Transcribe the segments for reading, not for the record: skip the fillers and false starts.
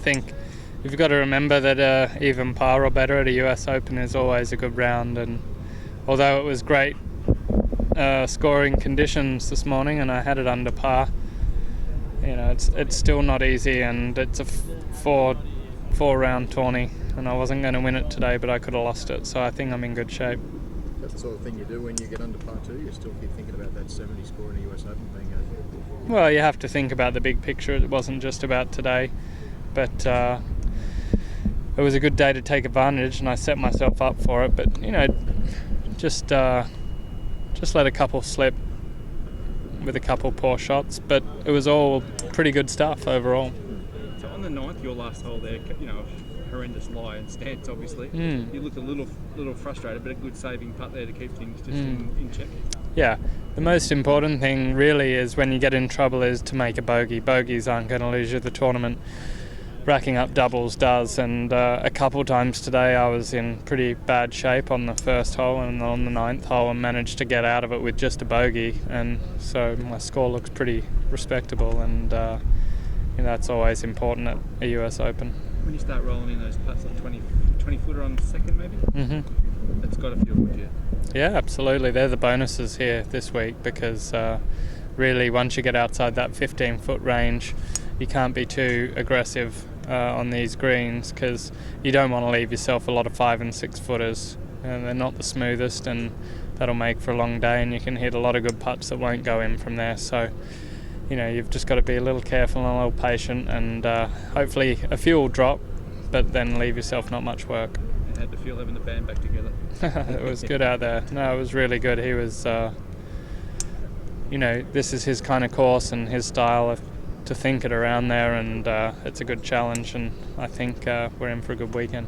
I think you've got to remember that even par or better at a US Open is always a good round, and although it was great scoring conditions this morning and I had it under par, it's still not easy, and it's a four round tourney, and I wasn't going to win it today, but I could have lost it, so I think I'm in good shape. That's the sort of thing you do when you get under par 2. You still keep thinking about that 70 score in the US Open being over. Well, you have to think about the big picture. It wasn't just about today, but it was a good day to take advantage, and I set myself up for it. But just let a couple slip with a couple poor shots, but it was all pretty good stuff overall. So on the 9th, your last hole there, horrendous lie and stance, obviously. You looked a little frustrated, but a good saving putt there to keep things just in check. Yeah, the most important thing really is when you get in trouble is to make a bogey. Bogeys aren't going to lose you the tournament. Racking up doubles does, and a couple times today I was in pretty bad shape on the first hole and on the 9th hole and managed to get out of it with just a bogey, and so my score looks pretty respectable, and that's always important at a US Open. When you start rolling in those putts, like 20 footer on the second maybe, that's got to feel good, Yeah, absolutely. They're the bonuses here this week, because really once you get outside that 15-foot range, you can't be too aggressive on these greens, because you don't want to leave yourself a lot of 5 and 6 footers, and they're not the smoothest, and that'll make for a long day, and you can hit a lot of good putts that won't go in from there. So you've just got to be a little careful and a little patient, and hopefully a few will drop, but then leave yourself not much work. And how'd it feel having the band back together? It was good out there. No, it was really good. He was this is his kind of course and his style to think it around there, and it's a good challenge, and I think we're in for a good weekend.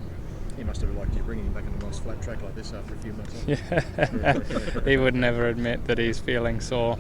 He must have liked you bringing him back on a nice flat track like this after a few months. Yeah, he would never admit that he's feeling sore.